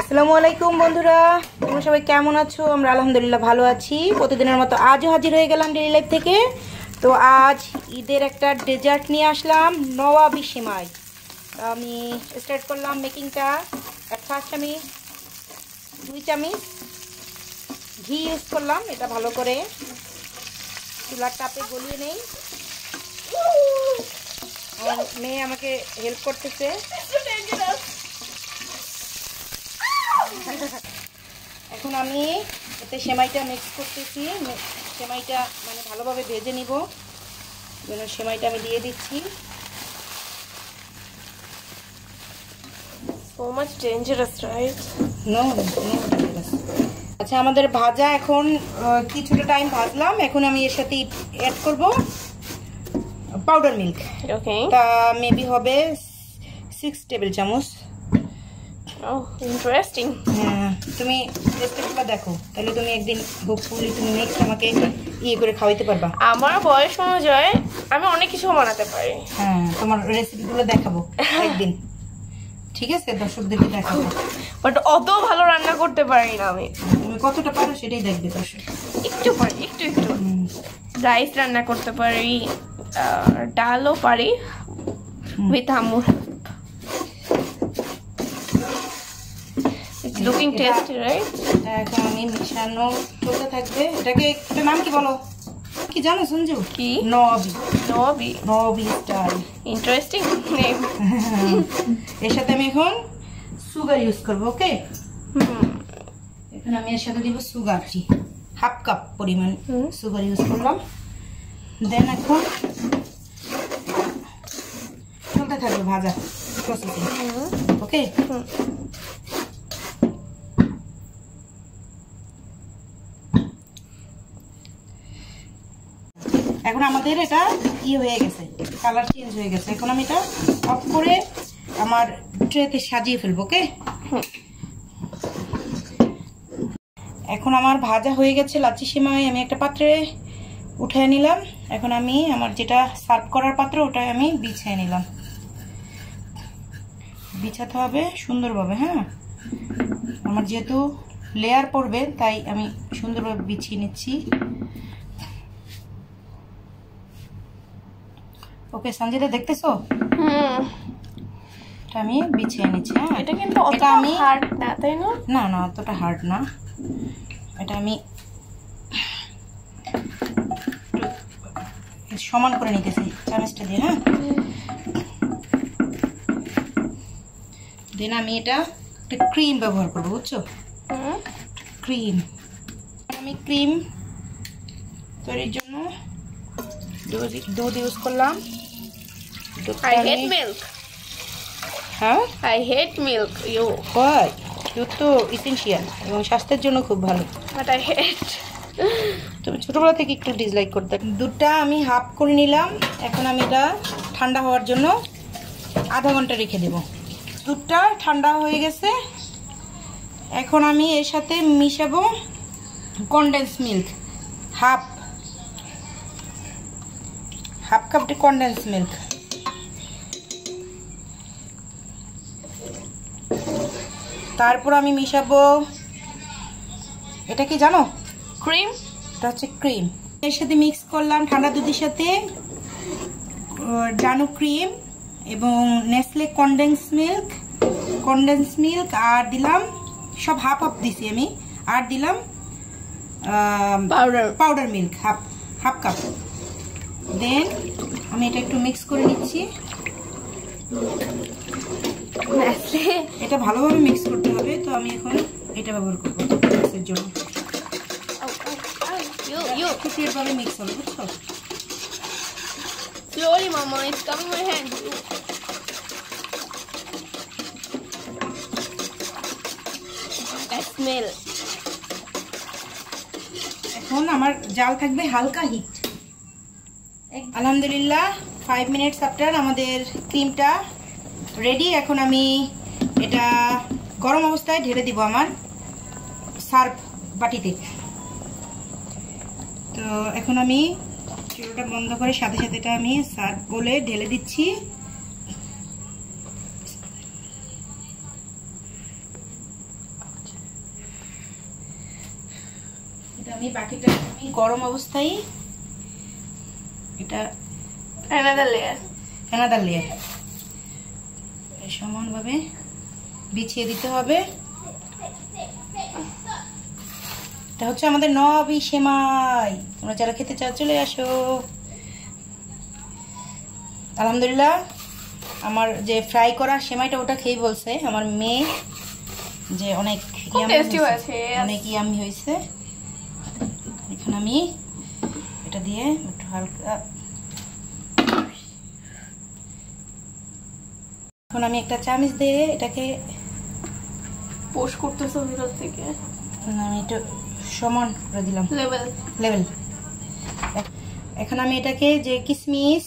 আসসালামু আলাইকুম বন্ধুরা, তোমরা সবাই কেমন আছো? আমরা আলহামদুলিল্লাহ ভালো আছি। প্রতিদিনের মতো আজও হাজির হয়ে গেলাম ডেইলি লাইফ থেকে। তো আজ ঈদের একটা ডেজার্ট নিয়ে আসলাম, নওয়াবি সেমাই। আমি স্টার্ট করলাম মেকিংটা। ফার্স্ট আমি 2 চামচ ঘি ইউজ করলাম। এটা ভালো করে চুলার তাপে গলিয়ে নেই। আমার মেয়ে আমাকে হেল্প করতেছে। এখন আমি এতে সেমাইটা মিক্স করতেছি। সেমাইটা মানে ভালোভাবে ভেজে নিব। সেমাইটা আমি দিয়ে দিচ্ছি। So much dangerous, right? No, dangerous. আচ্ছা, আমাদের ভাজা এখন কিছুটা টাইম ভাজলাম। এখন আমি এর সাথে অ্যাড করব পাউডার মিল্ক। Okay. তা মেবি হবে 6 টেবিল চামচ। Oh, interesting. হ্যাঁ, তুমি রেসিপিটা দেখো, তাহলে তুমি একদিন হোপফুলি তুমি নেক্সট আমাকে করে খাওয়াইতে পারবা। আমার বয়স অনুযায়ী আমি অনেক কিছু বানাতে পারি। হ্যাঁ, তোমার রেসিপিগুলো দেখাবো একদিন, ঠিক আছে? দর্শকদেরকে দেখাবো। বাট অত ভালো রান্না করতে পারি না আমি। তুমি কতটা পারো সেটাই দেখবে দর্শক। একটু পারি, একটু রাইস রান্না করতে পারি, ডালও পারি উইথ আম্মু। It's looking tasty, right? এখন আমি মিশানো চলতে থাকবে। এটাকে একটা নাম কি বলো, কি জানো সঞ্জু? কি? নওয়াবি স্টাইল। Interesting name. এর সাথে আমি এখন সুগার ইউজ করব। ওকে, এখন আমি এর সাথে দিব সুগার, 1/2 কাপ পরিমাণ সুগার ইউজ করলাম। দেন এখন চলতে থাকবে ভাজা প্রসেসিং। ওকে, এখন আমাদের এটা হয়ে গেছে, কালার চেঞ্জ হয়ে গেছে। এখন আমি এটা অফ করে আমার ট্রেতে সাজিয়ে ফেলবো। ওকে, এখন আমার ভাজা হয়ে গেছে লাচ্ছি সেমাই। আমি একটা পাত্রে উঠিয়ে নিলাম। এখন আমি আমার যেটা সার্ভ করার পাত্র ওটাই আমি বিছিয়ে নিলাম। বিছাতে হবে সুন্দরভাবে। হ্যাঁ, আমার যেহেতু লেয়ার পড়বে তাই আমি সুন্দরভাবে বিছিয়ে নিচ্ছি। ওকে সঞ্জিতা, দেখতেছো? এটা আমি বিছিয়ে নিচ্ছি। হ্যাঁ, এটা কিন্তু অতটা হার্ড না, তাই না? না না, অতটা হার্ড না। এটা আমি সমান করে নিতেছি চামচটা দিয়ে। হ্যাঁ, দেন আমি এটা একটা ক্রিম ব্যবহার করবো, বুঝছো? ক্রিম। আমি ক্রিম তৈরির জন্য দুধ ইউজ করলাম। I hate milk. হ্যাঁ, I hate milk. দুধ তো ইসেনশিয়াল এবং স্বাস্থ্যের জন্য খুব ভালো। But I hate. তুমি ছোটবেলা থেকে একটু ডিসলাইক করতে। দুধটা আমি হাফ করে নিলাম। এখন আমি এটা ঠান্ডা হওয়ার জন্য আধা ঘন্টা রেখে দেব। দুধটা ঠান্ডা হয়ে গেছে। এখন আমি এর সাথে মিশাবো কনডেন্স মিল্ক, হাফ কাপটি কনডেন্স মিল্ক। তারপর আমি মিশাবো, এটা কি জানো? ক্রিম। এটা হচ্ছে ক্রিম। এর সাথে মিক্স করলাম ঠান্ডা দুধের সাথে জানু ক্রিম এবং নেসলে কনডেন্স মিল্ক আর দিলাম, সব হাফ দিছি আমি। আর দিলাম পাউডার মিল্ক হাফ কাপ। দেন আমি এটা একটু মিক্স করে নিচ্ছি। এটা ভালোভাবে মিক্স করতে হবে। তো আমি এখন এটা ব্যবহার করবো মিক্সের জন্য। ভাবে মিক্স হবে, বুঝছো? Slowly, Mama. It's coming my hand. I smell. এখন আমার জাল থাকবে হালকা হিট। আলহামদুলিল্লাহ 5 মিনিটস আফটার আমাদের ক্রিমটা রেডি। এখন আমি এটা গরম অবস্থায় ঢেলে দিব আমার সার্ভ বাটিতে। তো এখন আমি চুলাটা বন্ধ করে সাথে সাথে এটা আমি সার্ভ বলে ঢেলে দিচ্ছি। এটা আমি বাকিটা আমি গরম অবস্থায় এটা another layer এনাদার লেয়ার সমানভাবে বিছিয়ে দিতে হবে। এটা হচ্ছে আমাদের নবাবী সেমাই। তোমরা যারা খেতে চাও চলে আসো। আলহামদুলিল্লাহ আমার যে ফ্রাই করা সেমাইটা ওটা খেয়ে বলছে আমার মেয়ে যে অনেক টেস্টি হয়েছে, অনেক ইয়ামি হয়েছে। এখন আমি এটা দিয়ে একটু হালকা এখন আমি একটা চামচ দিয়ে এটাকে পোস্ট করতেছো ভিতর থেকে, আমি একটু সমান করে দিলাম লেভেল। এখন আমি এটাকে যে কিশমিশ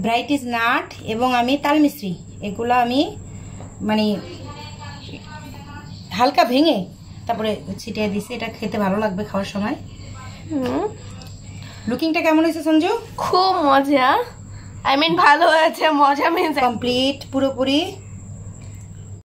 ব্রাইটিস নাট এবং আমি তালমিশ্রি এগুলো আমি মানে হালকা ভেঙে তারপরে ছিটিয়ে দিছি। এটা খেতে ভালো লাগবে খাওয়ার সময়। লুকিংটা কেমন হয়েছে সঞ্জু? খুব মজা, আই মিন ভালো আছে, মজা মিন্স কমপ্লিট পুরোপুরি